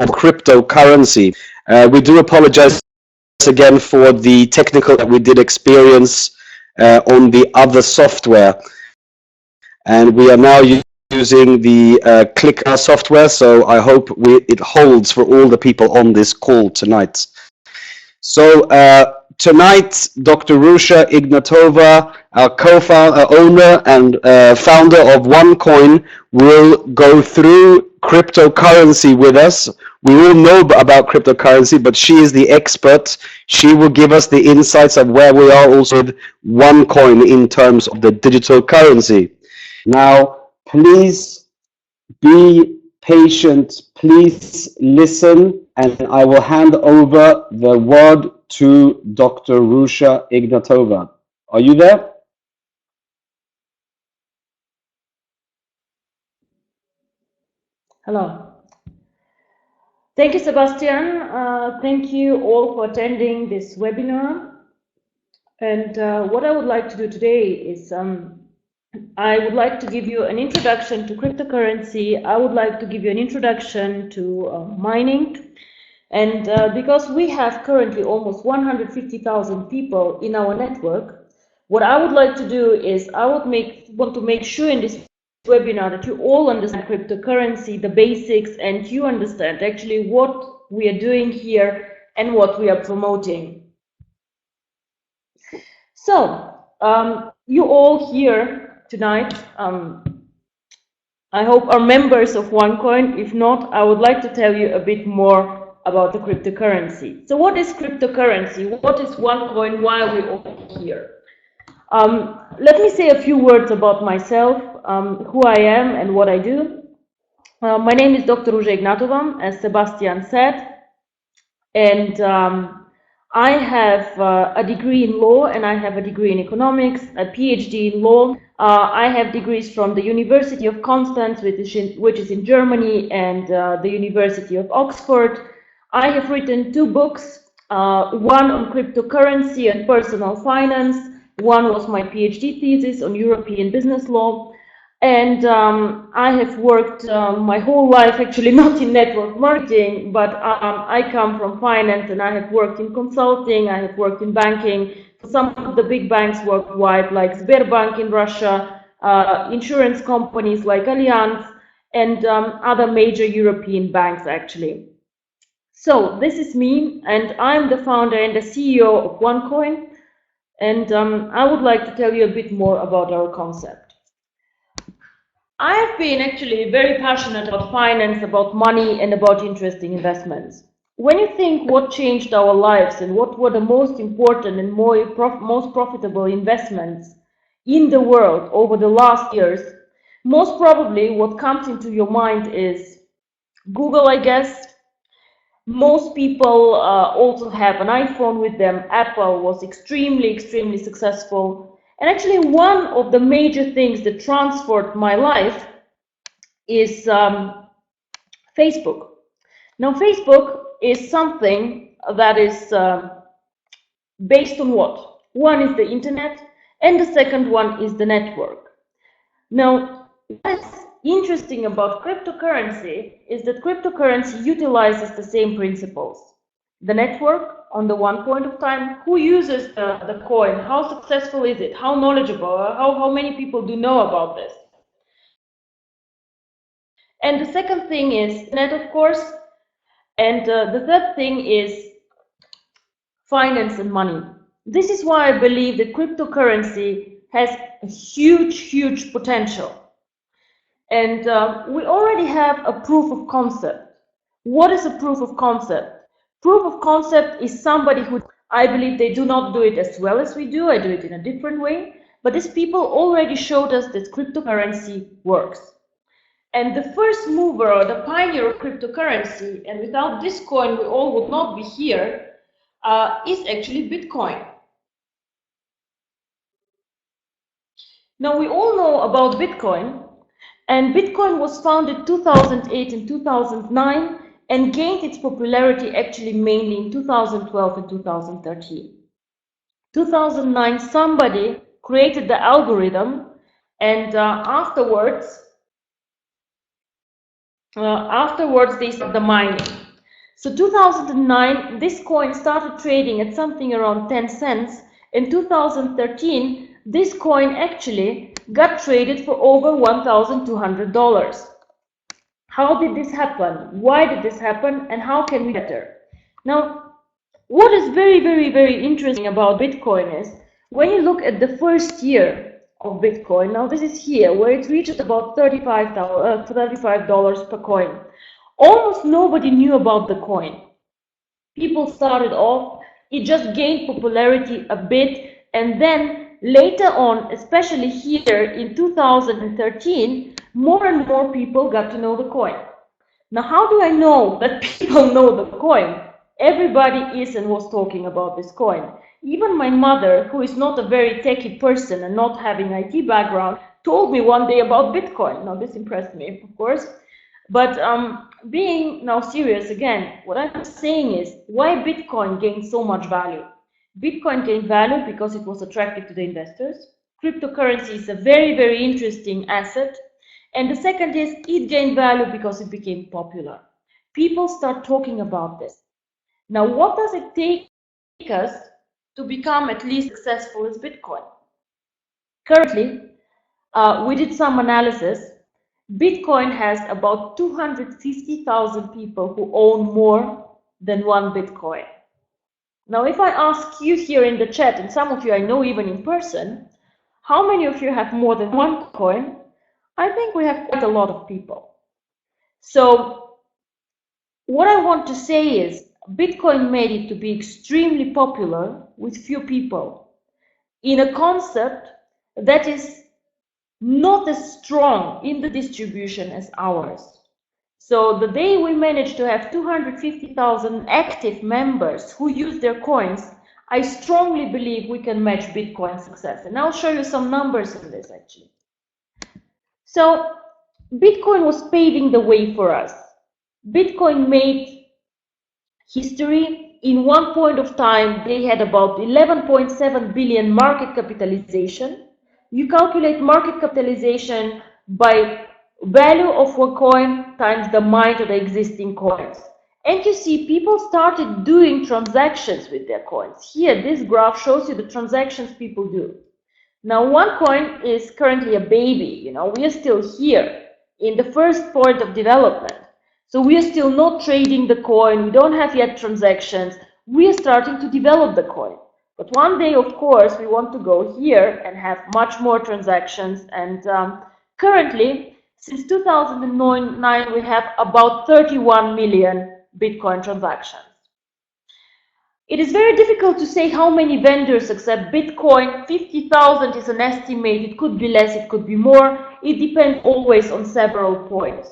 of cryptocurrency. We do apologize again for the technical that we did experience on the other software, and we are now using the Clicker software, so I hope it holds for all the people on this call tonight. So tonight, Dr. Ruja Ignatova, our co-founder, owner, and founder of OneCoin, will go through cryptocurrency with us. We all know about cryptocurrency, but she is the expert. She will give us the insights of where we are also with OneCoin in terms of the digital currency. Now, please be patient, please listen, and I will hand over the word to Dr. Ruja Ignatova. Are you there? Hello. Thank you, Sebastian. Thank you all for attending this webinar. And what I would like to do today is I would like to give you an introduction to cryptocurrency. I would like to give you an introduction to mining. And because we have currently almost 150,000 people in our network, what I would like to do is I would want to make sure in this webinar that you all understand cryptocurrency, the basics, and you understand actually what we are doing here and what we are promoting. So, you all here tonight, I hope are members of OneCoin. If not, I would like to tell you a bit more about the cryptocurrency. So what is cryptocurrency? What is OneCoin? Why are we all here? Let me say a few words about myself, who I am and what I do. My name is Dr. Ruja Ignatova, as Sebastian said, and I have a degree in law and I have a degree in economics, a PhD in law. I have degrees from the University of Constance, which is in Germany, and the University of Oxford. I have written 2 books, one on cryptocurrency and personal finance. One was my PhD thesis on European business law. And I have worked my whole life, actually not in network marketing, but I come from finance and I have worked in consulting, I have worked in banking for some of the big banks worldwide, like Sberbank in Russia, insurance companies like Allianz, and other major European banks actually. So this is me, and I'm the founder and the CEO of OneCoin, and I would like to tell you a bit more about our concept. I've been actually very passionate about finance, about money, and about interesting investments. When you think what changed our lives and what were the most important and most profitable investments in the world over the last years, most probably what comes into your mind is Google, I guess. Most people also have an iPhone with them. Apple was extremely successful. And actually, one of the major things that transformed my life is Facebook. Now, Facebook is something that is based on what? One is the internet, and the second one is the network. Now, what's interesting about cryptocurrency is that cryptocurrency utilizes the same principles. The network, on the one point of time, who uses the coin, how successful is it, how knowledgeable, how many people do know about this. And the second thing is net, of course, and the third thing is finance and money. This is why I believe that cryptocurrency has a huge potential. And we already have a proof of concept. What is a proof of concept? Proof of concept is somebody who, I believe they do not do it as well as we do, I do it in a different way, but these people already showed us that cryptocurrency works. And the first mover or the pioneer of cryptocurrency, and without this coin we all would not be here, is actually Bitcoin. Now we all know about Bitcoin, and Bitcoin was founded 2008 and 2009 and gained its popularity actually mainly in 2012 and 2013. 2009, somebody created the algorithm, and afterwards they started the mining. So 2009, this coin started trading at something around 10 cents. In 2013, this coin actually got traded for over $1,200. How did this happen? Why did this happen? And how can we better? Now, what is very, very, very interesting about Bitcoin is when you look at the first year of Bitcoin, now this is here where it reached about $35 per coin. Almost nobody knew about the coin. People started off, it just gained popularity a bit, and then later on, especially here in 2013, more and more people got to know the coin. Now, how do I know that people know the coin? Everybody is and was talking about this coin. Even my mother, who is not a very techie person and not having IT background, told me one day about Bitcoin. Now, this impressed me, of course. But being now serious again, what I'm saying is why Bitcoin gained so much value. Bitcoin gained value because it was attractive to the investors. Cryptocurrency is a very, very interesting asset. And the second is it gained value because it became popular. People start talking about this. Now, what does it take us to become at least successful as Bitcoin? Currently, we did some analysis. Bitcoin has about 250,000 people who own more than one Bitcoin. Now, if I ask you here in the chat, and some of you I know even in person, how many of you have more than one coin? I think we have quite a lot of people. So what I want to say is Bitcoin made it to be extremely popular with few people in a concept that is not as strong in the distribution as ours. So the day we managed to have 250,000 active members who use their coins, I strongly believe we can match Bitcoin's success. And I'll show you some numbers on this actually. So Bitcoin was paving the way for us. Bitcoin made history. In one point of time, they had about 11.7 billion market capitalization. You calculate market capitalization by value of a coin times the amount of the existing coins. And you see people started doing transactions with their coins. Here, this graph shows you the transactions people do. Now, OneCoin is currently a baby, we are still here in the first point of development. So we are still not trading the coin, we don't have yet transactions, we are starting to develop the coin. But one day, of course, we want to go here and have much more transactions. And currently, since 2009, we have about 31 million Bitcoin transactions. It is very difficult to say how many vendors accept Bitcoin. 50,000 is an estimate. It could be less, it could be more. It depends always on several points.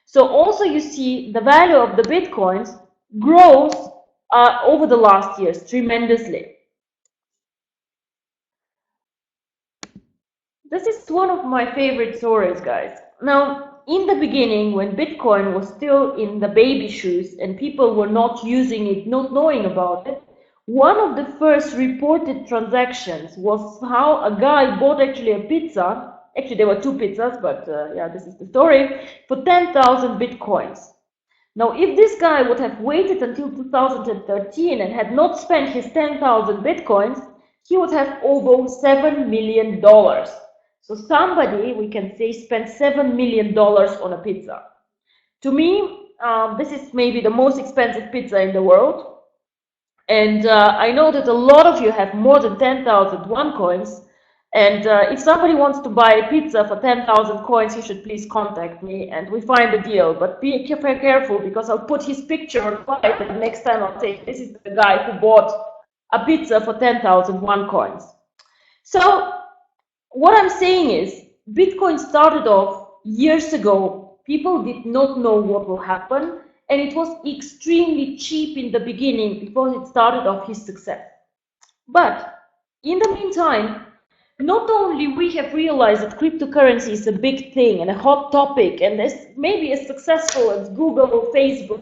So also you see the value of the Bitcoins grows over the last years tremendously. This is one of my favorite stories, guys. Now, in the beginning, when Bitcoin was still in the baby shoes and people were not using it, not knowing about it, one of the first reported transactions was how a guy bought actually a pizza. Actually, there were two pizzas, but yeah, this is the story, for 10,000 Bitcoins. Now, if this guy would have waited until 2013 and had not spent his 10,000 Bitcoins, he would have over $7 million. So somebody, we can say, spent $7 million on a pizza. To me, this is maybe the most expensive pizza in the world. And I know that a lot of you have more than 10,000 OneCoins. And if somebody wants to buy a pizza for 10,000 coins, he should please contact me and we find a deal. But be careful because I'll put his picture on the slide and next time I'll say, this is the guy who bought a pizza for 10,000 OneCoins. So what I'm saying is, Bitcoin started off years ago. People did not know what will happen, and it was extremely cheap in the beginning because it started off his success. But in the meantime, not only we have realized that cryptocurrency is a big thing and a hot topic, and maybe as successful as Google or Facebook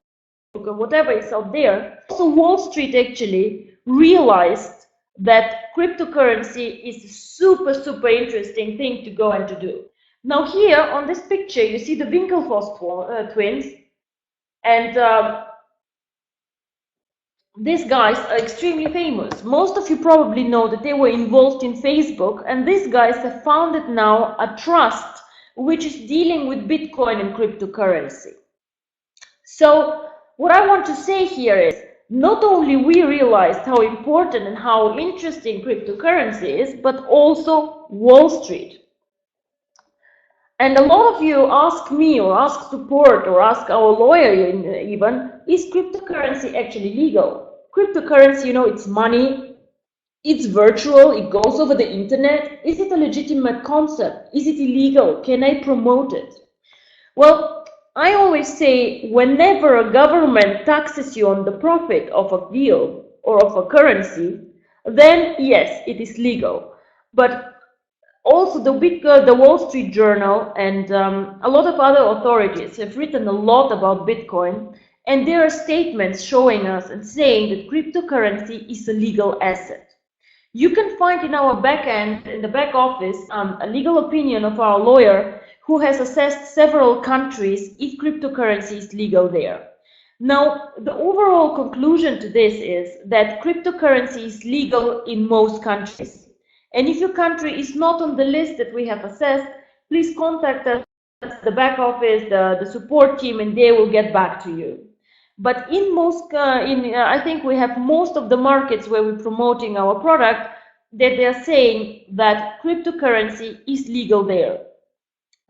or whatever is out there, also Wall Street actually realized that cryptocurrency is a super, super interesting thing to go and to do. Now here on this picture, you see the Winklevoss twins. And these guys are extremely famous. Most of you probably know that they were involved in Facebook, and these guys have founded now a trust which is dealing with Bitcoin and cryptocurrency. So what I want to say here is, not only we realized how important and how interesting cryptocurrency is, but also Wall Street. And a lot of you ask me or ask support or ask our lawyer even, is cryptocurrency actually legal? Cryptocurrency, you know, it's money, it's virtual, it goes over the internet. Is it a legitimate concept? Is it illegal? Can I promote it? Well, I always say whenever a government taxes you on the profit of a deal or of a currency, then yes, it is legal. But also, the Wall Street Journal and a lot of other authorities have written a lot about Bitcoin, and there are statements showing us and saying that cryptocurrency is a legal asset. You can find in our back end, in the back office, a legal opinion of our lawyer who has assessed several countries if cryptocurrency is legal there. Now, the overall conclusion to this is that cryptocurrency is legal in most countries. And if your country is not on the list that we have assessed, please contact us, the back office, the support team, and they will get back to you. But in most, I think we have most of the markets where we're promoting our product that they're saying that cryptocurrency is legal there.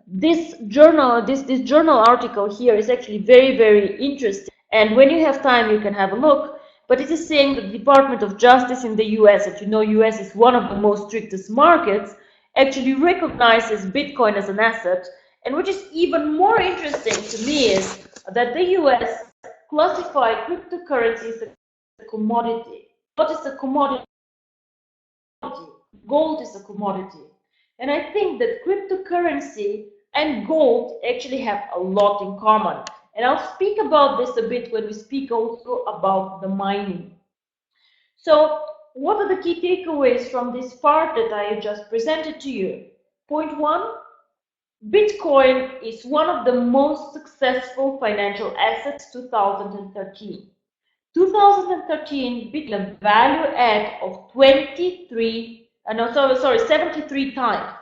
This journal, this journal article here is actually very, very interesting. And when you have time, you can have a look. But it is saying that the Department of Justice in the US, and you know US is one of the most strictest markets, actually recognizes Bitcoin as an asset. And which is even more interesting to me is that the US classify cryptocurrency as a commodity. What is a commodity? Gold is a commodity. And I think that cryptocurrency and gold actually have a lot in common. And I'll speak about this a bit when we speak also about the mining. So what are the key takeaways from this part that I just presented to you? Point one, Bitcoin is one of the most successful financial assets 2013. 2013, Bitcoin value add of 73 times.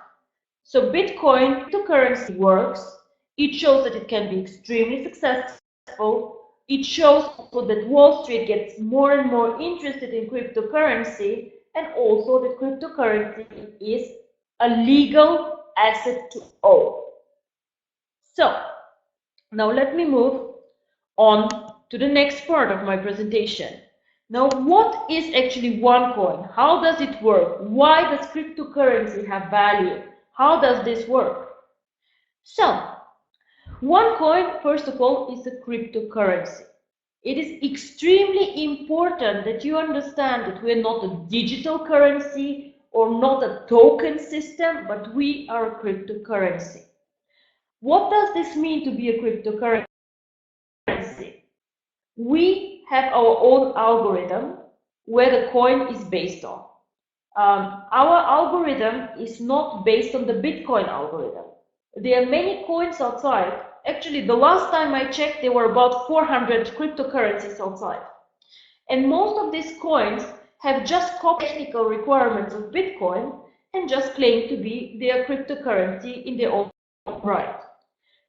So Bitcoin, cryptocurrency works. It shows that it can be extremely successful. It shows also that Wall Street gets more and more interested in cryptocurrency, and also that cryptocurrency is a legal asset to own. So now let me move on to the next part of my presentation. Now, what is actually OneCoin? How does it work? Why does cryptocurrency have value? How does this work? So, OneCoin, first of all, is a cryptocurrency. It is extremely important that you understand that we are not a digital currency or not a token system, but we are a cryptocurrency. What does this mean to be a cryptocurrency? We have our own algorithm where the coin is based on. Our algorithm is not based on the Bitcoin algorithm. There are many coins outside. Actually, the last time I checked, there were about 400 cryptocurrencies outside. And most of these coins have just technical requirements of Bitcoin and just claim to be their cryptocurrency in their own right.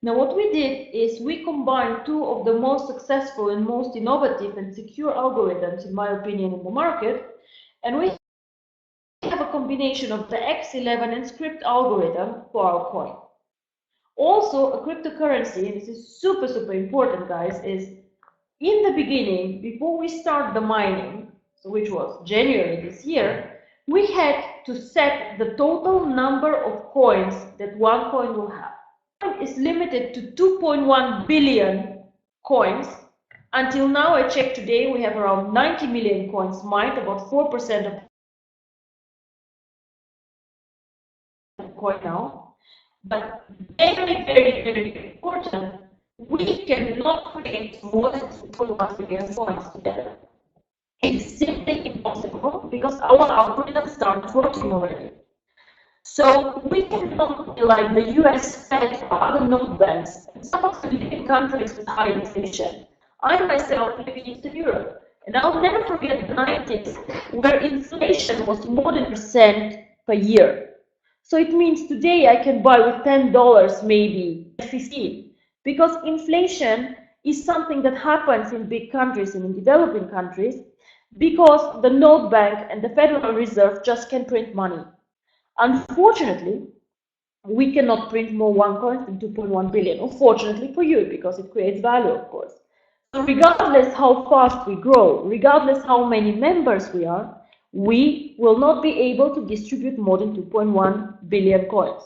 Now, what we did is we combined two of the most successful and most innovative and secure algorithms, in my opinion, in the market, and we have a combination of the X11 and script algorithm for our coin. Also, a cryptocurrency, and this is super, super important, guys, is in the beginning, before we start the mining, so which was January this year, we had to set the total number of coins that one coin will have. Is limited to 2.1 billion coins. Until now, I checked today, we have around 90 million coins mined, about 4% of the coin now. But very, very, very important, we cannot create more than 2.1 billion coins together. It's simply impossible because our algorithm starts working already. So we cannot be like the US Fed or other node banks. Some of the leading countries with high inflation. I myself live in Eastern Europe, And I'll never forget the 90s, where inflation was more than percent per year. So it means today I can buy with $10 maybe 15, because inflation is something that happens in big countries and in developing countries because the note bank and the Federal Reserve just can print money. Unfortunately, we cannot print more OneCoins than 2.1 billion. Unfortunately for you, because it creates value, of course. So regardless how fast we grow, regardless how many members we are, we will not be able to distribute more than 2.1 billion coins.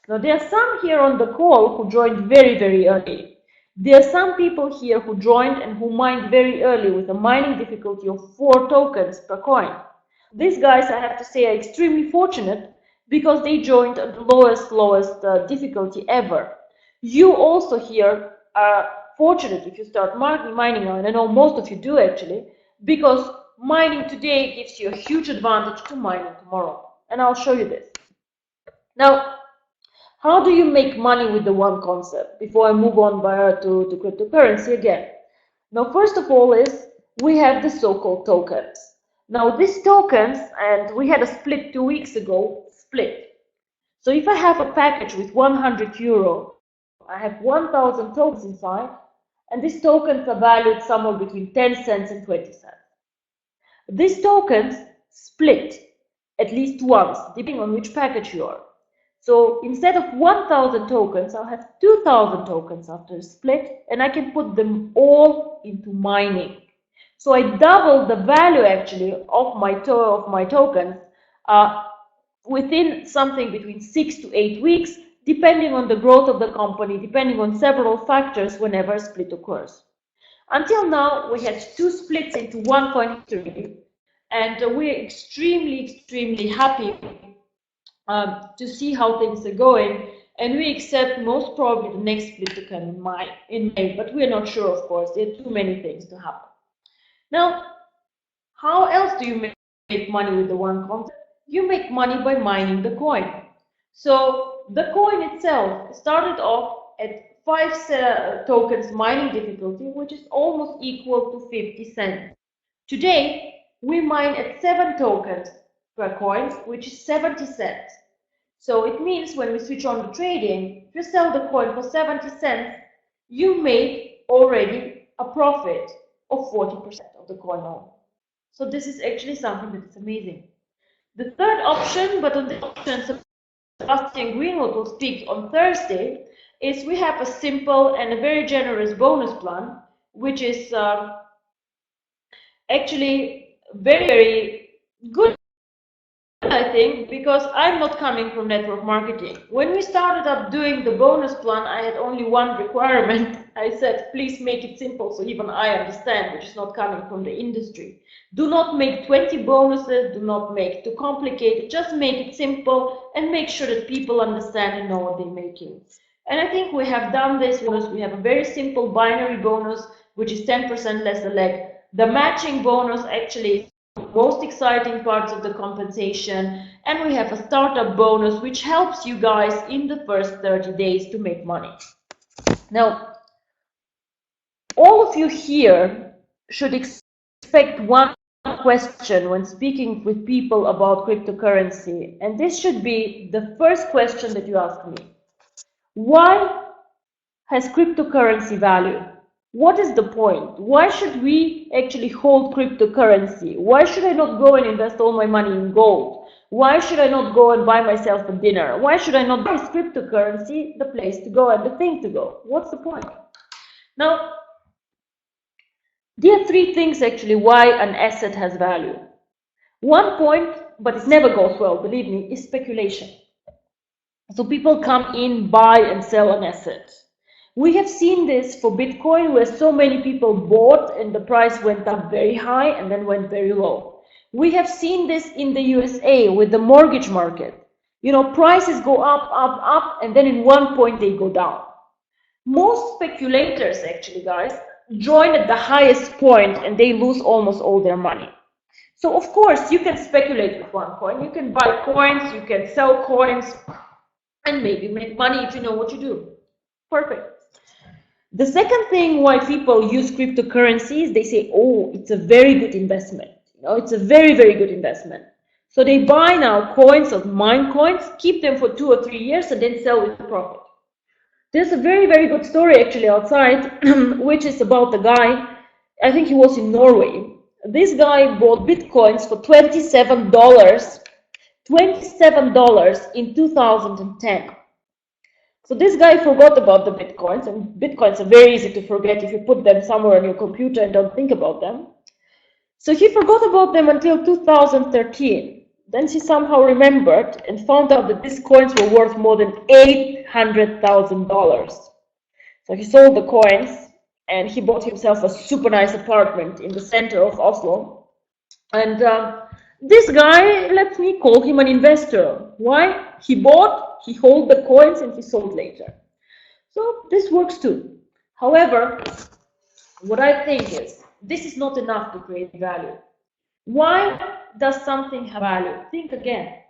Now, there are some here on the call who joined very, very early. There are some people here who joined and who mined very early with a mining difficulty of 4 tokens per coin. These guys, I have to say, are extremely fortunate because they joined at the lowest difficulty ever. You also here are fortunate if you start mining now, and I know most of you do actually, because mining today gives you a huge advantage to mining tomorrow. And I'll show you this. Now, how do you make money with the one concept before I move on to cryptocurrency again? Now, first of all is we have the so-called tokens. Now, these tokens, and we had a split 2 weeks ago, split. So if I have a package with 100 euro, I have 1,000 tokens inside, and these tokens are valued somewhere between 10 cents and 20 cents. These tokens split at least once, depending on which package you are. So instead of 1,000 tokens, I'll have 2,000 tokens after a split, and I can put them all into mining. So I double the value actually of my tokens within something between 6 to 8 weeks, depending on the growth of the company, depending on several factors whenever a split occurs. Until now, we had 2 splits into OneCoin, and we're extremely happy to see how things are going, and we expect most probably the next split to come in May, but we're not sure, of course. There are too many things to happen. Now, how else do you make money with the one concept? You make money by mining the coin. So the coin itself started off at 5 tokens mining difficulty, which is almost equal to 50 cents. Today, we mine at 7 tokens per coin, which is 70 cents. So it means when we switch on the trading, if you sell the coin for 70 cents, you make already a profit of 40% of the coin only. So this is actually something that is amazing. The third option, but on this option Sebastian Greenwood will speak on Thursday, is we have a simple and a very generous bonus plan, which is actually very good, I think, because I'm not coming from network marketing. When we started up doing the bonus plan, I had only one requirement. I said, please make it simple so even I understand, which is not coming from the industry. Do not make 20 bonuses, do not make too complicated, just make it simple and make sure that people understand and know what they're making. And I think we have done this. We have a very simple binary bonus, which is 10% less a leg. The matching bonus actually is the most exciting parts of the compensation, and we have a startup bonus which helps you guys in the first 30 days to make money. Now, all of you here should expect one question when speaking with people about cryptocurrency, and this should be the first question that you ask me. Why has cryptocurrency value? What is the point? Why should we actually hold cryptocurrency? Why should I not go and invest all my money in gold? Why should I not go and buy myself a dinner? Why should I not buy cryptocurrency the place to go and the thing to go? What's the point? Now, there are 3 things actually why an asset has value. One point, but it never goes well, believe me, is speculation. So people come in, buy and sell an asset. We have seen this for Bitcoin, where so many people bought and the price went up very high and then went very low. We have seen this in the USA with the mortgage market. You know, prices go up, and then in one point they go down. Most speculators actually, guys, join at the highest point and they lose almost all their money. So of course you can speculate with one coin, you can buy coins, you can sell coins, and maybe make money if you know what you do. Perfect. The second thing why people use cryptocurrencies, they say, oh, it's a very good investment. It's a very, very good investment. So they buy now coins or mine coins, keep them for 2 or 3 years, and then sell with profit. There's a very, very good story actually outside, which is about the guy, I think he was in Norway. This guy bought Bitcoins for $27, $27 in 2010. So this guy forgot about the Bitcoins, and Bitcoins are very easy to forget if you put them somewhere on your computer and don't think about them. So he forgot about them until 2013. Then he somehow remembered and found out that these coins were worth more than $800,000. So he sold the coins and he bought himself a super nice apartment in the center of Oslo. And this guy, let me call him an investor. Why? He bought, he held the coins, and he sold later. So this works too. However, what I think is, this is not enough to create value. Why does something have value? Think again.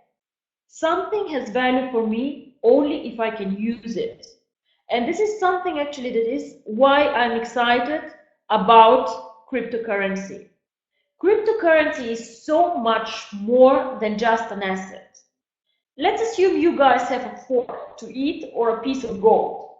Something has value for me only if I can use it. And this is something actually that is why I'm excited about cryptocurrency. Cryptocurrency is so much more than just an asset. Let's assume you guys have a fork to eat or a piece of gold.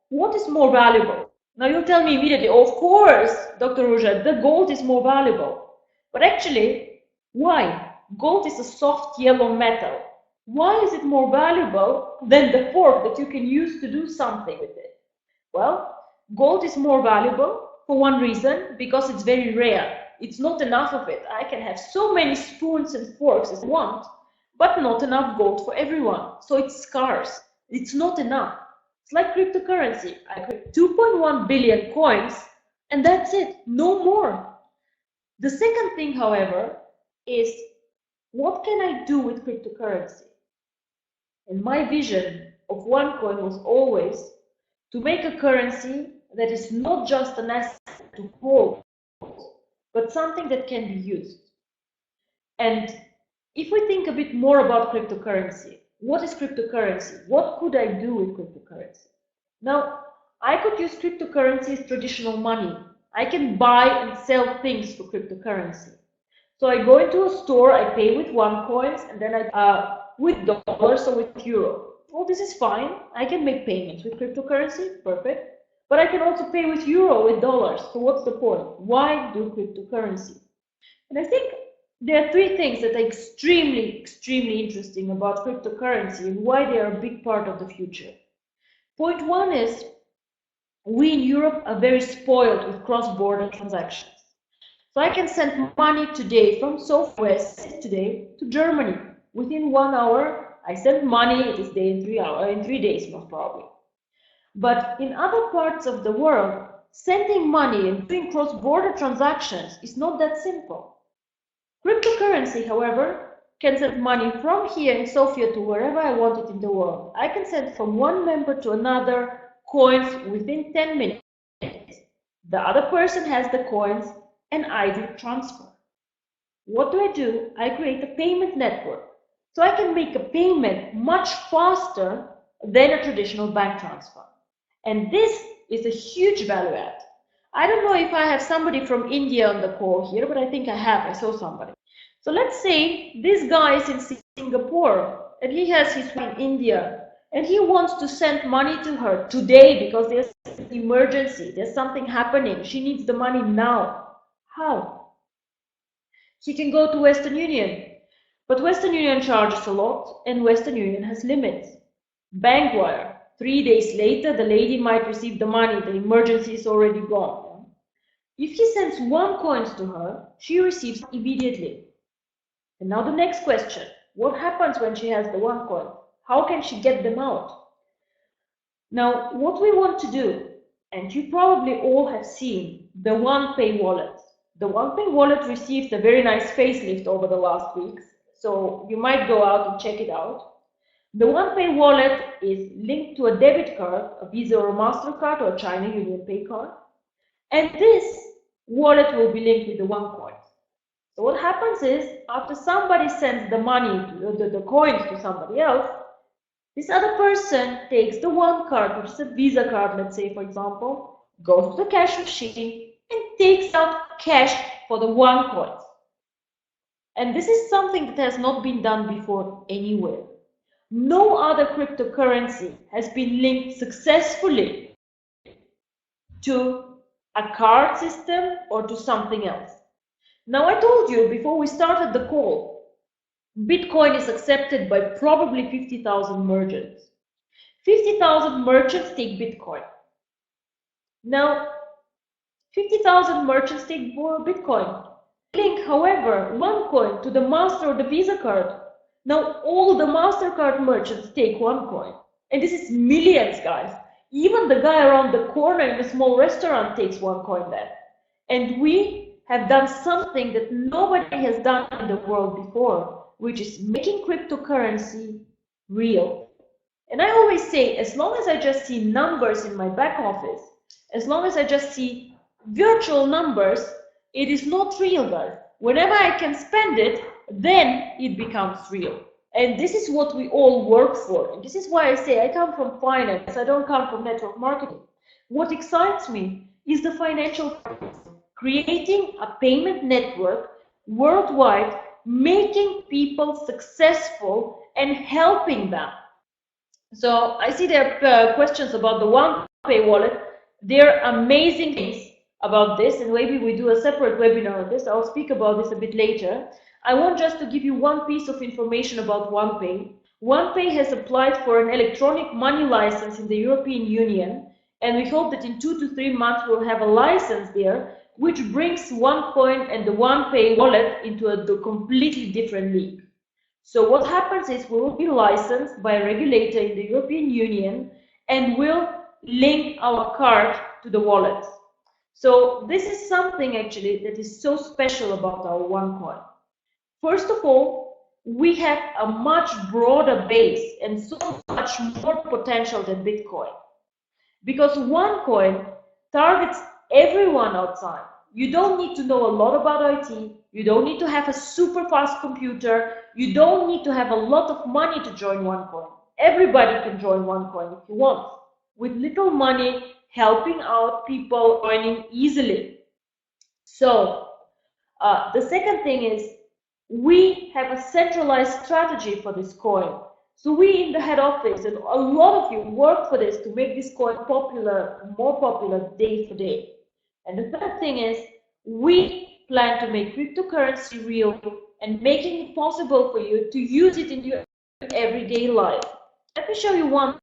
What is more valuable? Now you'll tell me immediately, oh, of course, Dr. Ruja, the gold is more valuable. But actually, why? Gold is a soft yellow metal. Why is it more valuable than the fork that you can use to do something with it? Well, gold is more valuable for one reason, because it's very rare. It's not enough of it. I can have so many spoons and forks as I want, but not enough gold for everyone. So it's scarce. It's not enough. It's like cryptocurrency. I create 2.1 billion coins, and that's it. No more. The second thing, however, is what can I do with cryptocurrency? And my vision of OneCoin was always to make a currency that is not just an asset to hold, but something that can be used. And if we think a bit more about cryptocurrency, what is cryptocurrency? What could I do with cryptocurrency? Now, I could use cryptocurrency as traditional money. I can buy and sell things for cryptocurrency. So I go into a store, I pay with OneCoins, and then I with dollars or with euro. Well, this is fine. I can make payments with cryptocurrency, perfect. But I can also pay with euro, with dollars. So what's the point? Why do cryptocurrency? And I think there are three things that are extremely, extremely interesting about cryptocurrency and why they are a big part of the future. Point one is, we in Europe are very spoiled with cross-border transactions. So I can send money today from Southwest today to Germany. Within 1 hour, I send money, it is day in 3 hours, in 3 days most probably. But in other parts of the world, sending money and doing cross-border transactions is not that simple. Cryptocurrency, however, can send money from here in Sofia to wherever I want it in the world. I can send from one member to another coins within 10 minutes. The other person has the coins and I do transfer. What do? I create a payment network. So I can make a payment much faster than a traditional bank transfer. And this is a huge value add. I don't know if I have somebody from India on the call here, but I think I have. I saw somebody. So let's say this guy is in Singapore and he has his wife in India and he wants to send money to her today because there's an emergency, there's something happening, she needs the money now. How? He can go to Western Union, but Western Union charges a lot and Western Union has limits. Bankwire, 3 days later, the lady might receive the money, the emergency is already gone. If he sends OneCoins to her, she receives immediately. And now the next question, what happens when she has the OneCoin? How can she get them out? Now, what we want to do, and you probably all have seen the OnePay wallet. The OnePay wallet received a very nice facelift over the last weeks, so you might go out and check it out. The OnePay wallet is linked to a debit card, a Visa or a MasterCard or a China Union Pay card, and this wallet will be linked with the OneCoin. So what happens is, after somebody sends the money, the coins to somebody else, This other person takes the one card, which is a Visa card, let's say, for example, goes to the cash machine and takes out cash for the one coin. And this is something that has not been done before anywhere. No other cryptocurrency has been linked successfully to a card system or to something else. Now, I told you before we started the call, Bitcoin is accepted by probably 50,000 merchants. 50,000 merchants take Bitcoin. Now, 50,000 merchants take Bitcoin. Link, however, one coin to the Master or the Visa card. Now, all the MasterCard merchants take one coin. And this is millions, guys. Even the guy around the corner in a small restaurant takes one coin there. And we have done something that nobody has done in the world before, which is making cryptocurrency real. And I always say, as long as I just see numbers in my back office, as long as I just see virtual numbers, it is not real, guys. Whenever I can spend it, then it becomes real. And this is what we all work for. And this is why I say I come from finance. I don't come from network marketing. What excites me is the financial part. Creating a payment network worldwide, making people successful and helping them. So I see there are questions about the OnePay wallet. There are amazing things about this, and maybe we do a separate webinar on this. I'll speak about this a bit later. I want just to give you one piece of information about OnePay. OnePay has applied for an electronic money license in the European Union, and we hope that in 2 to 3 months we'll have a license there, which brings OneCoin and the OnePay wallet into a completely different league. So what happens is we will be licensed by a regulator in the European Union and will link our card to the wallet. So this is something actually that is so special about our OneCoin. First of all, we have a much broader base and so much more potential than Bitcoin. Because OneCoin targets everyone outside. You don't need to know a lot about IT. You don't need to have a super fast computer. You don't need to have a lot of money to join OneCoin. Everybody can join OneCoin if you want, with little money, helping out people joining easily. So the second thing is we have a centralized strategy for this coin. So we in the head office and a lot of you work for this to make this coin popular, more popular day for day. And the third thing is we plan to make cryptocurrency real and making it possible for you to use it in your everyday life. Let me show you one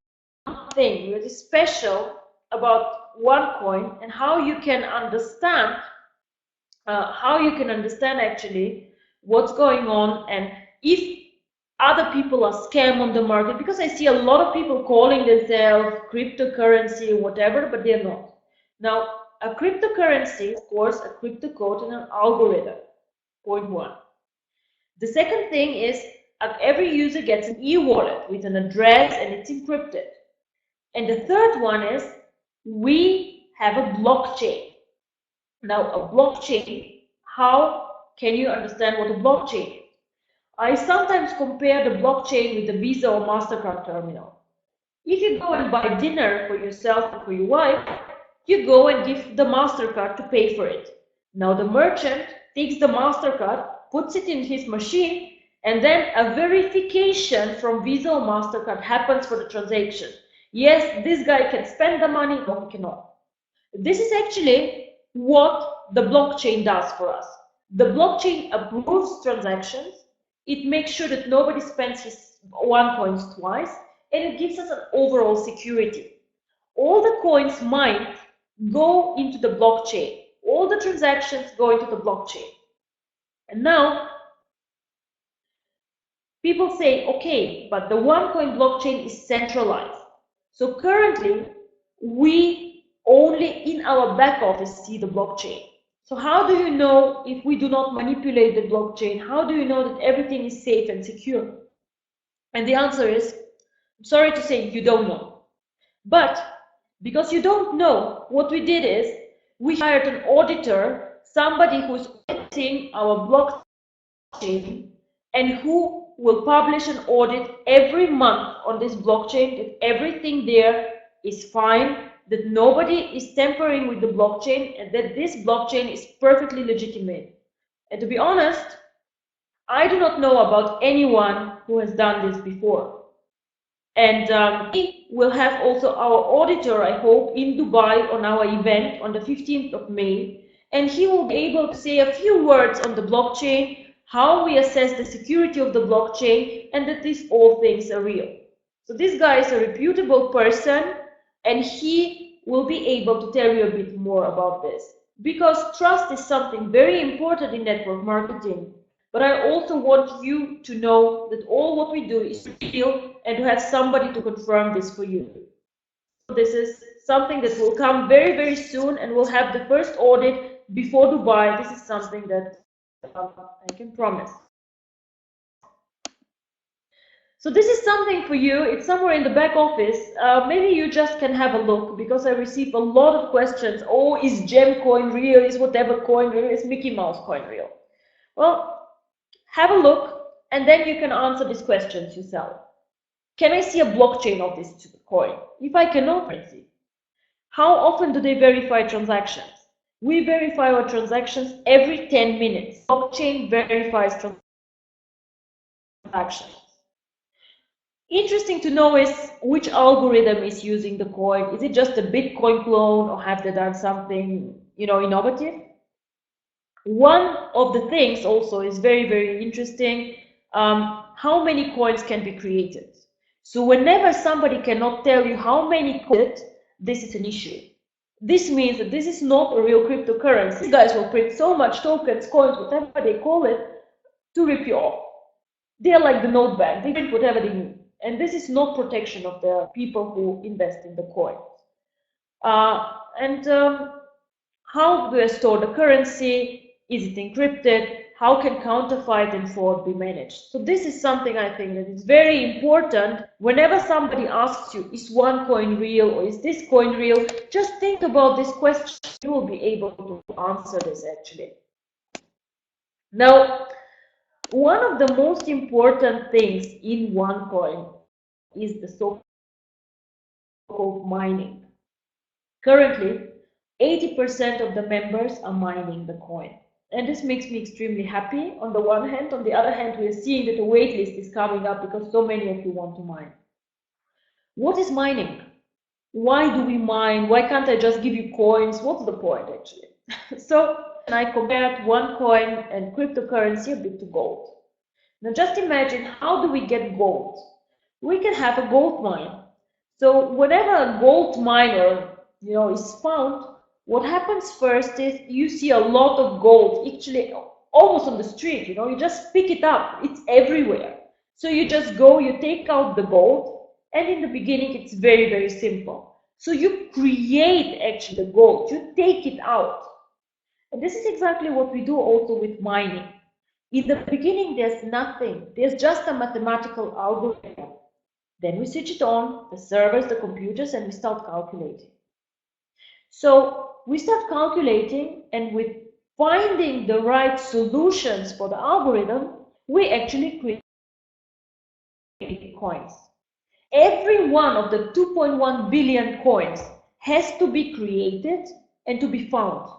thing that is special about OneCoin and how you can understand actually what's going on and if other people are scam on the market, because I see a lot of people calling themselves cryptocurrency or whatever, but they're not. Now, a cryptocurrency, of course, a crypto code and an algorithm, point one. The second thing is every user gets an e-wallet with an address and it's encrypted. And the third one is we have a blockchain. Now, a blockchain, how can you understand what a blockchain is? I sometimes compare the blockchain with the Visa or MasterCard terminal. If you go and buy dinner for yourself or for your wife, you go and give the MasterCard to pay for it. Now the merchant takes the MasterCard, puts it in his machine, and then a verification from Visa or MasterCard happens for the transaction. Yes, this guy can spend the money, no, he cannot. This is actually what the blockchain does for us. The blockchain approves transactions. It makes sure that nobody spends his OneCoins twice, and it gives us an overall security. All the coins mined go into the blockchain. All the transactions go into the blockchain. And now, people say, okay, but the OneCoin blockchain is centralized. So currently, we only in our back office see the blockchain. So how do you know if we do not manipulate the blockchain? How do you know that everything is safe and secure? And the answer is, I'm sorry to say, you don't know. But because you don't know, what we did is we hired an auditor, somebody who's auditing our blockchain and who will publish an audit every month on this blockchain, that everything there is fine, that nobody is tampering with the blockchain, and that this blockchain is perfectly legitimate. And to be honest, I do not know about anyone who has done this before. And we will have also our auditor, I hope, in Dubai on our event on the 15th of May, and he will be able to say a few words on the blockchain, how we assess the security of the blockchain, and that these all things are real. So this guy is a reputable person, and he will be able to tell you a bit more about this. Because trust is something very important in network marketing. But I also want you to know that all what we do is real and to have somebody to confirm this for you. This is something that will come very, very soon, and we'll have the first audit before Dubai. This is something that I can promise. So this is something for you. It's somewhere in the back office. Maybe you just can have a look, because I receive a lot of questions. Oh, is Gemcoin real? Is whatever coin real? Is Mickey Mouse coin real? Well, have a look, and then you can answer these questions yourself. Can I see a blockchain of this coin? If I cannot see, how often do they verify transactions? We verify our transactions every 10 minutes. Blockchain verifies transactions. Interesting to know is which algorithm is using the coin. Is it just a Bitcoin clone, or have they done something, innovative? One of the things also is very, very interesting, how many coins can be created. So whenever somebody cannot tell you how many coins, this is an issue. This means that this is not a real cryptocurrency. These guys will print so much tokens, coins, whatever they call it, to rip you off. They are like the note bank. They print whatever they need. And this is not protection of the people who invest in the coins. How do I store the currency? Is it encrypted? How can counterfeit and fraud be managed? So this is something I think that is very important. Whenever somebody asks you, is one coin real or is this coin real? Just think about this question. You will be able to answer this actually. Now, one of the most important things in OneCoin is the so-called mining. Currently, 80% of the members are mining the coin. And this makes me extremely happy on the one hand. On the other hand, we are seeing that the wait list is coming up because so many of you want to mine. What is mining? Why do we mine? Why can't I just give you coins? What's the point actually? So I compared OneCoin and cryptocurrency a bit to gold. Now just imagine, how do we get gold? We can have a gold mine. So whenever a gold miner is found, what happens first is you see a lot of gold, actually almost on the street, you just pick it up, it's everywhere. So you just go, you take out the gold, and in the beginning it's very, very simple. So you create actually the gold, you take it out. And this is exactly what we do also with mining. In the beginning there's nothing, there's just a mathematical algorithm. Then we switch it on, the servers, the computers, and we start calculating. So we start calculating, and with finding the right solutions for the algorithm, we actually create coins. Every one of the 2.1 billion coins has to be created and to be found.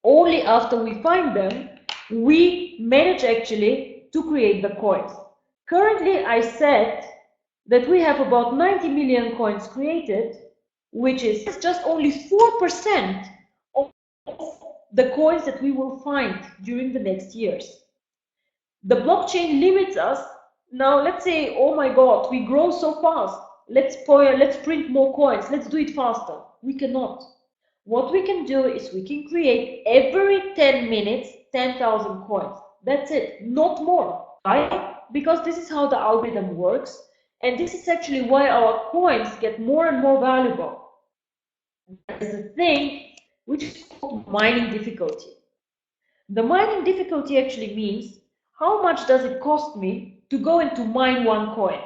Only after we find them, we manage actually to create the coins. Currently, I said that we have about 90 million coins created, which is just only 4% of the coins that we will find during the next years. The blockchain limits us. Now let's say, oh my God, we grow so fast. Let's print more coins. Let's do it faster. We cannot. What we can do is we can create every 10 minutes 10,000 coins. That's it, not more. Right? Because this is how the algorithm works. And this is actually why our coins get more and more valuable. There's a thing which is called mining difficulty. The mining difficulty actually means how much does it cost me to go and to mine one coin.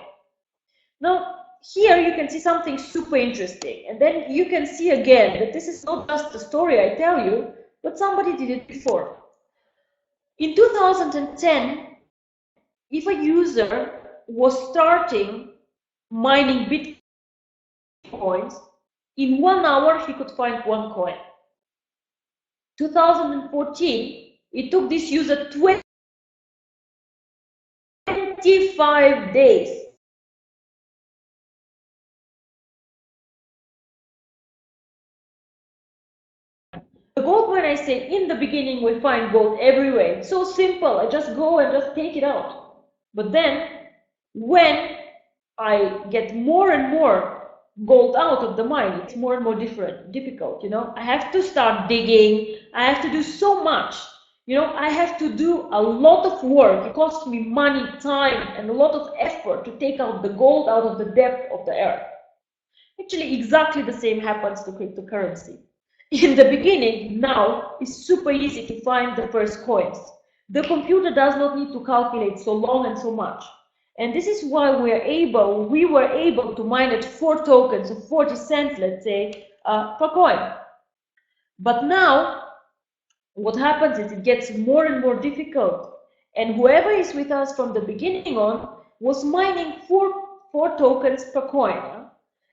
Now, here you can see something super interesting, and then you can see again that this is not just a story I tell you, but somebody did it before. In 2010, if a user was starting mining bitcoins, in 1 hour he could find 1 coin. 2014, it took this user 25 days. The gold, when I say in the beginning we find gold everywhere, it's so simple, I just go and just take it out. But then when I get more and more gold out of the mine, it's more and more difficult, you know. I have to start digging, I have to do so much, you know, I have to do a lot of work. It costs me money, time, and a lot of effort to take out the gold out of the depth of the earth. Actually, exactly the same happens to cryptocurrency. In the beginning, now, it's super easy to find the first coins. The computer does not need to calculate so long and so much. And this is why we were able to mine at 4 tokens of 40 cents, let's say, per coin. But now, what happens is it gets more and more difficult. And whoever is with us from the beginning on was mining 4 tokens per coin.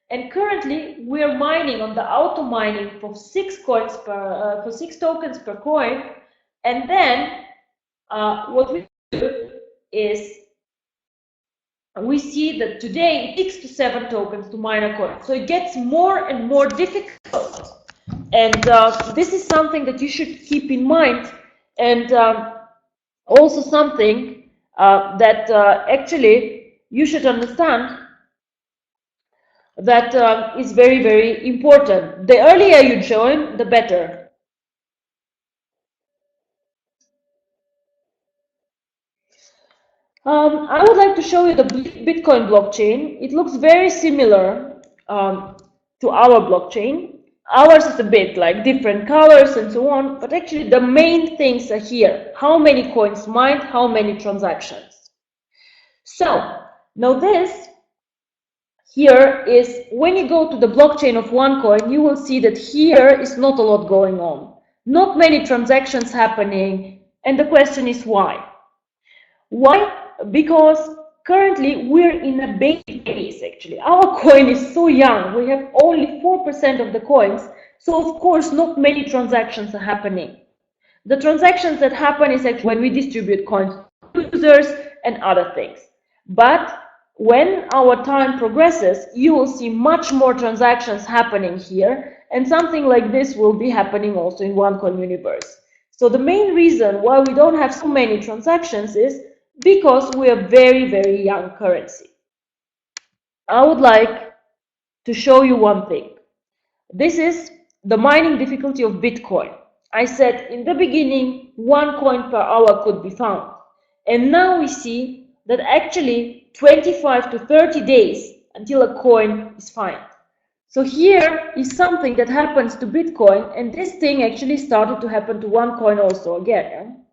And currently, we are mining on the auto mining for 6 tokens per coin. And then what we do is we see that today 6 to 7 tokens to mine a coin. So it gets more and more difficult. And this is something that you should keep in mind, and also something that actually you should understand that is very, very important. The earlier you join, the better. I would like to show you the Bitcoin blockchain. It looks very similar to our blockchain. Ours is a bit like different colors and so on, but actually the main things are here. How many coins mined, how many transactions. So now this here is when you go to the blockchain of OneCoin, you will see that here is not a lot going on. Not many transactions happening. And the question is why? Why? Because currently we're in a baby phase actually. Our coin is so young. We have only 4% of the coins. So of course, not many transactions are happening. The transactions that happen is actually when we distribute coins to users and other things. But when our time progresses, you will see much more transactions happening here, and something like this will be happening also in OneCoin universe. So the main reason why we don't have so many transactions is because we are very, very young currency. I would like to show you one thing. This is the mining difficulty of Bitcoin. I said in the beginning, 1 coin per hour could be found. And now we see that actually 25 to 30 days until a coin is found. So here is something that happens to Bitcoin, and this thing actually started to happen to OneCoin also again.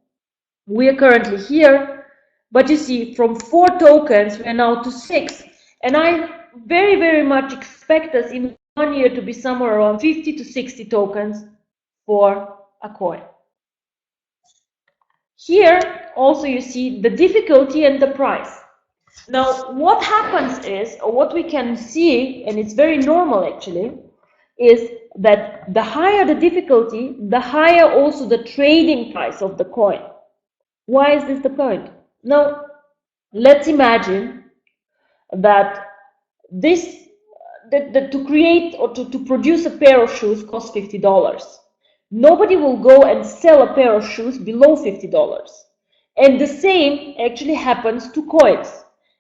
We are currently here, but you see from 4 tokens we are now to 6, and I very, very much expect us in 1 year to be somewhere around 50 to 60 tokens for a coin. Here also you see the difficulty and the price. Now what happens is, or what we can see, and it's very normal actually, is that the higher the difficulty, the higher also the trading price of the coin. Why is this the point? Now let's imagine that to create or to produce a pair of shoes costs $50. Nobody will go and sell a pair of shoes below $50. And the same actually happens to coins.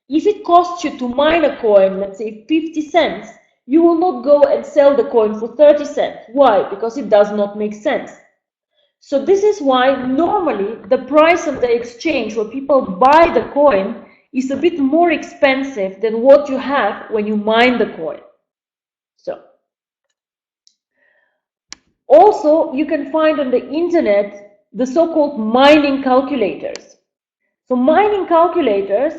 If it costs you to mine a coin, let's say 50 cents, you will not go and sell the coin for 30 cents. Why? Because it does not make sense. So this is why normally the price of the exchange where people buy the coin is a bit more expensive than what you have when you mine the coin. So also you can find on the internet the so-called mining calculators. So mining calculators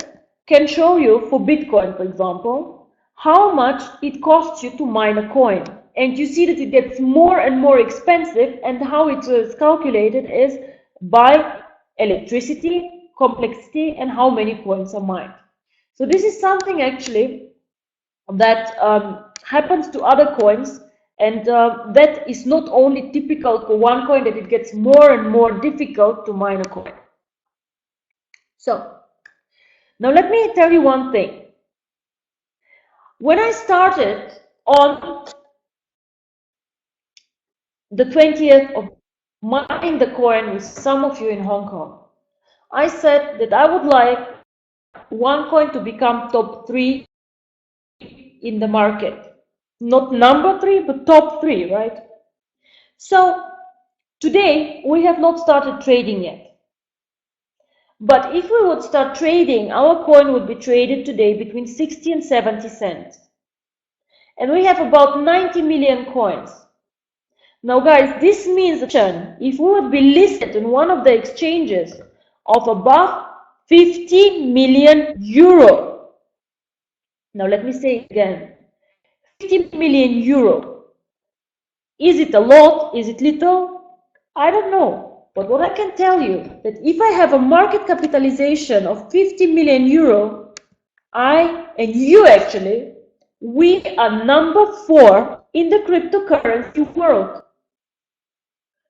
can show you for Bitcoin, for example, how much it costs you to mine a coin. And you see that it gets more and more expensive, and how it is calculated is by electricity, complexity and how many coins are mined. So this is something actually that happens to other coins, and that is not only typical for one coin, that it gets more and more difficult to mine a coin. So now let me tell you one thing. When I started on the 20th of mining the coin with some of you in Hong Kong, I said that I would like one coin to become top 3 in the market. Not number 3, but top 3, right? So today we have not started trading yet. But if we would start trading, our coin would be traded today between 60 and 70 cents. And we have about 90 million coins. Now guys, this means that if we would be listed in one of the exchanges of above 50 million euro. Now let me say it again. 50 million euro. Is it a lot? Is it little? I don't know. But what I can tell you, that if I have a market capitalization of 50 million euro, I and you actually, we are number 4 in the cryptocurrency world.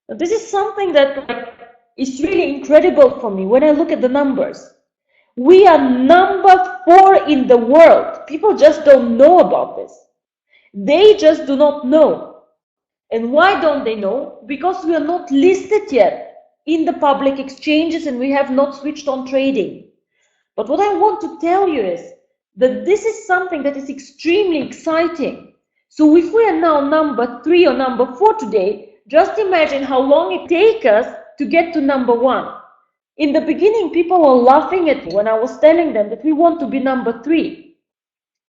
Now, this is something that is really incredible for me when I look at the numbers. We are number 4 in the world. People just don't know about this. They just do not know. And why don't they know? Because we are not listed yet in the public exchanges and we have not switched on trading. But what I want to tell you is that this is something that is extremely exciting. So if we are now number 3 or number 4 today, just imagine how long it takes us to get to number 1. In the beginning, people were laughing at me when I was telling them that we want to be number 3.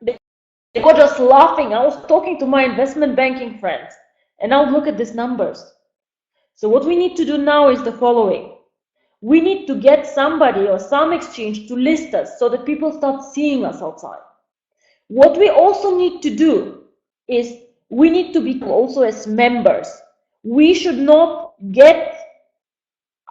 They were just laughing. I was talking to my investment banking friends, and now look at these numbers. So what we need to do now is the following. We need to get somebody or some exchange to list us so that people start seeing us outside. What we also need to do is we need to be also as members. We should not get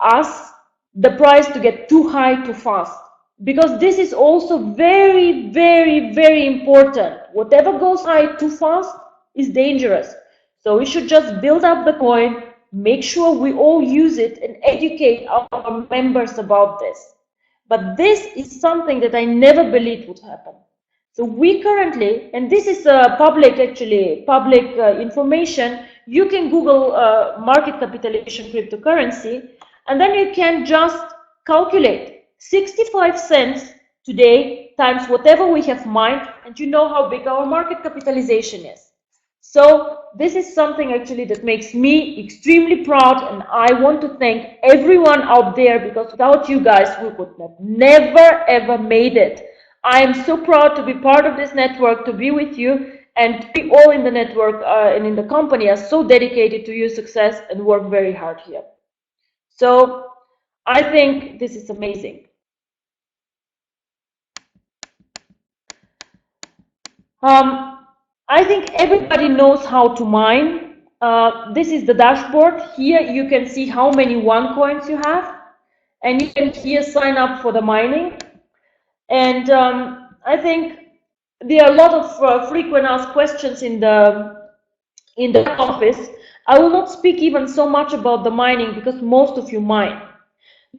us the price to get too high too fast, because this is also very, very, very important. Whatever goes high too fast is dangerous. So we should just build up the coin, make sure we all use it, and educate our members about this. But this is something that I never believed would happen. So we currently, and this is public information, you can Google market capitalization cryptocurrency, and then you can just calculate 65 cents today times whatever we have mined, and you know how big our market capitalization is. So this is something actually that makes me extremely proud, and I want to thank everyone out there, because without you guys we would have never ever made it. I am so proud to be part of this network, to be with you, and we all in the network and in the company are so dedicated to your success and work very hard here. So I think this is amazing. I think everybody knows how to mine. This is the dashboard. Here you can see how many OneCoins you have, and you can here sign up for the mining. And I think there are a lot of frequent asked questions in the office. I will not speak even so much about the mining because most of you mine.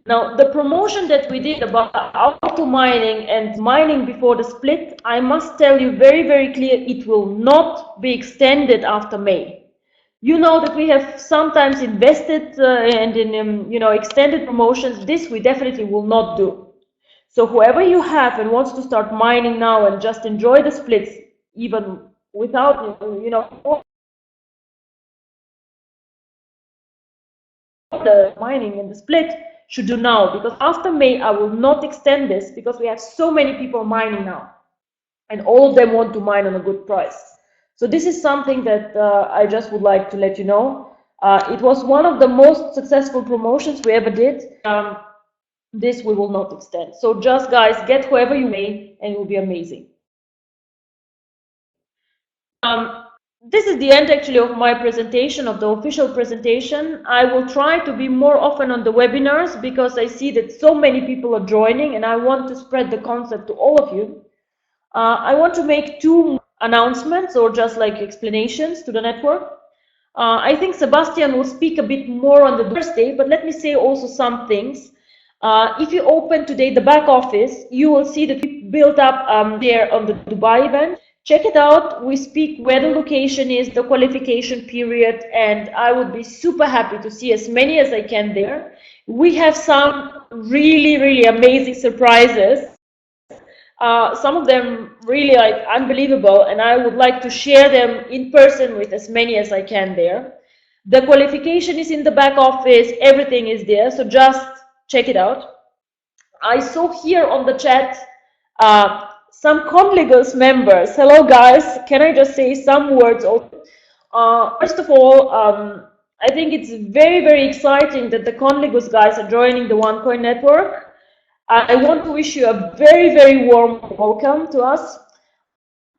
Now, the promotion that we did about auto mining and mining before the split, I must tell you very, very clear, it will not be extended after May. You know that we have sometimes invested and in extended promotions. This we definitely will not do. So whoever you have and wants to start mining now and just enjoy the splits, even without the mining and the split, should do now, because after May I will not extend this, because we have so many people mining now and all of them want to mine on a good price. So this is something that I just would like to let you know. It was one of the most successful promotions we ever did. This we will not extend. So just guys, get whoever you may and it will be amazing. this is the end actually of my presentation, of the official presentation. I will try to be more often on the webinars because I see that so many people are joining and I want to spread the concept to all of you. I want to make two announcements or just like explanations to the network. I think Sebastian will speak a bit more on the Thursday, but let me say also some things. If you open today the back office, you will see that we built up there on the Dubai event. Check it out. We speak where the location is, the qualification period, and I would be super happy to see as many as I can there. We have some really, really amazing surprises. Some of them really like unbelievable, and I would like to share them in person with as many as I can there. The qualification is in the back office, everything is there, so just check it out. I saw here on the chat some Conligos members. Hello guys, can I just say some words? First of all, I think it's very, very exciting that the Conligos guys are joining the OneCoin network. I want to wish you a very, very warm welcome to us.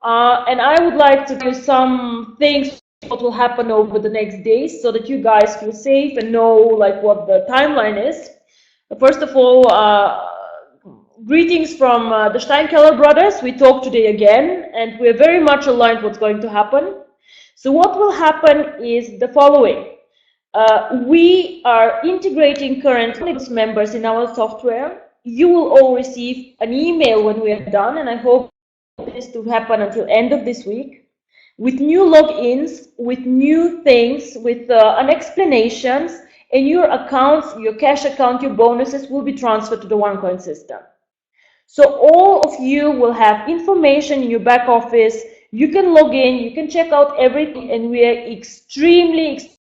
And I would like to do some things what will happen over the next days so that you guys feel safe and know like what the timeline is. First of all, greetings from the Steinkeller brothers. We talk today again, and we're very much aligned what's going to happen. So what will happen is the following. We are integrating current members in our software. You will all receive an email when we are done, and I hope this to happen until end of this week, with new logins, with new things, with an explanations, and your accounts, your cash account, your bonuses will be transferred to the OneCoin system. So all of you will have information in your back office. You can log in, you can check out everything, and we are extremely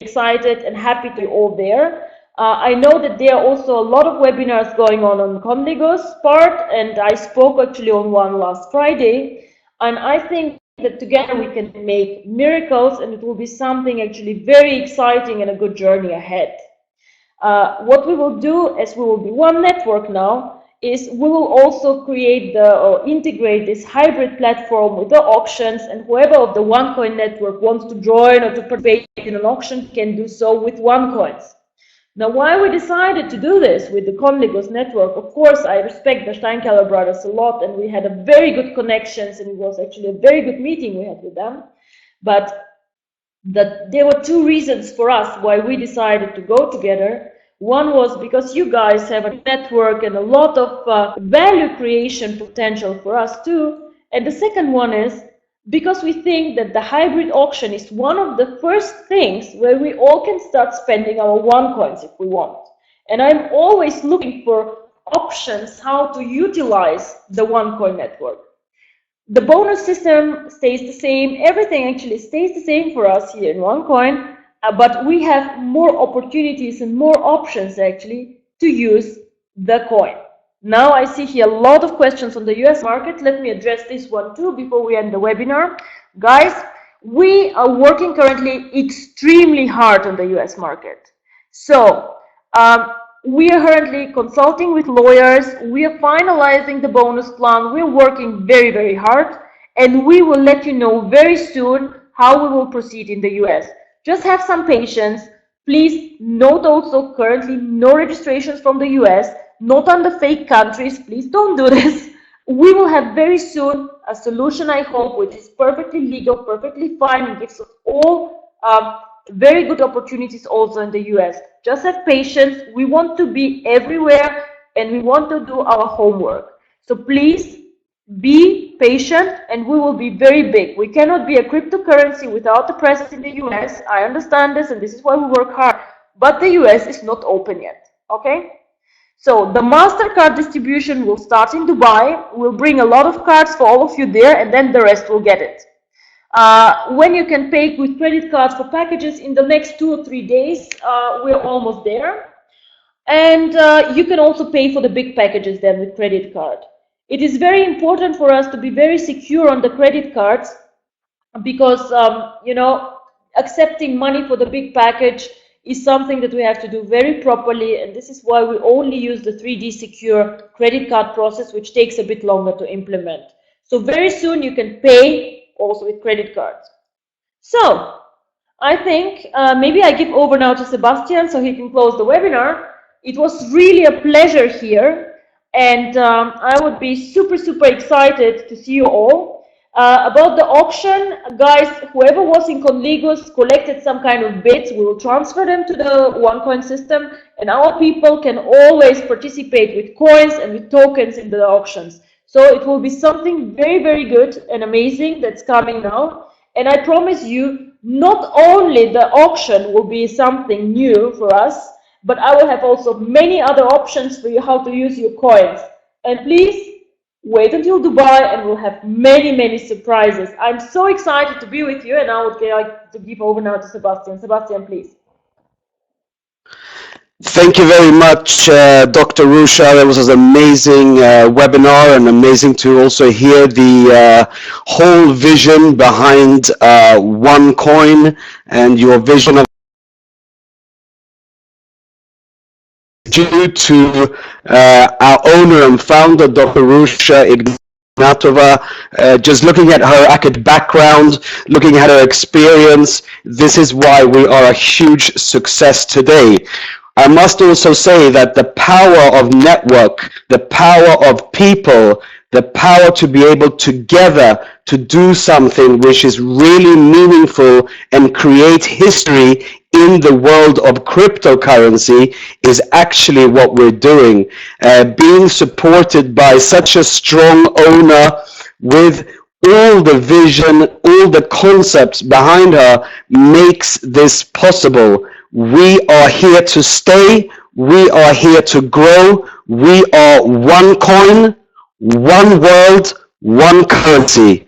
excited and happy to be all there. I know that there are also a lot of webinars going on Conligos part, and I spoke actually on one last Friday, and I think that together we can make miracles, and it will be something actually very exciting and a good journey ahead. What we will do, as we will be one network now, is we will also create or integrate this hybrid platform with the auctions, and whoever of the OneCoin network wants to join or to participate in an auction can do so with OneCoins. Now, why we decided to do this with the Conligos network, of course, I respect the Steinkeller brothers a lot, and we had a very good connections, and it was actually a very good meeting we had with them. But there were two reasons for us why we decided to go together. One was because you guys have a network and a lot of value creation potential for us too. And the second one is because we think that the hybrid auction is one of the first things where we all can start spending our OneCoins if we want. And I'm always looking for options how to utilize the OneCoin network. The bonus system stays the same. Everything actually stays the same for us here in OneCoin, but we have more opportunities and more options actually to use the coin. Now I see here a lot of questions on the US market. Let me address this one too before we end the webinar. Guys, we are working currently extremely hard on the US market. So we are currently consulting with lawyers. We are finalizing the bonus plan. We're working very, very hard, and we will let you know very soon how we will proceed in the US. Just have some patience. Please note also currently no registrations from the US, not on the fake countries. Please don't do this. We will have very soon a solution, I hope, which is perfectly legal, perfectly fine, and gives us all very good opportunities also in the US. Just have patience. We want to be everywhere, and we want to do our homework. So please be patient, and we will be very big. We cannot be a cryptocurrency without a presence in the US. I understand this, and this is why we work hard. But the US is not open yet, okay? So the MasterCard distribution will start in Dubai. We'll bring a lot of cards for all of you there, and then the rest will get it. When you can pay with credit cards for packages in the next 2 or 3 days, we're almost there. And you can also pay for the big packages then with credit card. It is very important for us to be very secure on the credit cards because, you know, accepting money for the big package is something that we have to do very properly, and this is why we only use the 3D secure credit card process, which takes a bit longer to implement. So very soon you can pay also with credit cards. So, I think maybe I give over now to Sebastian so he can close the webinar. It was really a pleasure here, and I would be super, super excited to see you all. About the auction, guys, whoever was in Conligos collected some kind of bits, we will transfer them to the OneCoin system, and our people can always participate with coins and with tokens in the auctions. So it will be something very, very good and amazing that's coming now. And I promise you, not only the auction will be something new for us, but I will have also many other options for you how to use your coins. And please wait until Dubai and we'll have many, many surprises. I'm so excited to be with you, and I would like to give over now to Sebastian. Sebastian, please. Thank you very much, Dr. Ruja. That was an amazing webinar, and amazing to also hear the whole vision behind OneCoin and your vision of due to our owner and founder, Dr. Ruja Ignatova. Just looking at her academic background, looking at her experience, this is why we are a huge success today. I must also say that the power of network, the power of people, the power to be able together to do something which is really meaningful and create history in the world of cryptocurrency is actually what we're doing. Being supported by such a strong owner with all the vision, all the concepts behind her makes this possible. We are here to stay. We are here to grow. We are OneCoin, one world, one currency.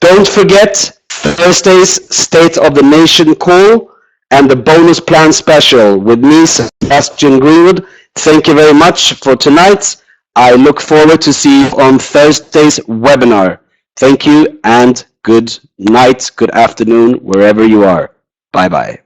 Don't forget Thursday's State of the Nation call and the bonus plan special with me, Sebastian Greenwood. Thank you very much for tonight. I look forward to see you on Thursday's webinar. Thank you and good night, good afternoon, wherever you are. Bye-bye.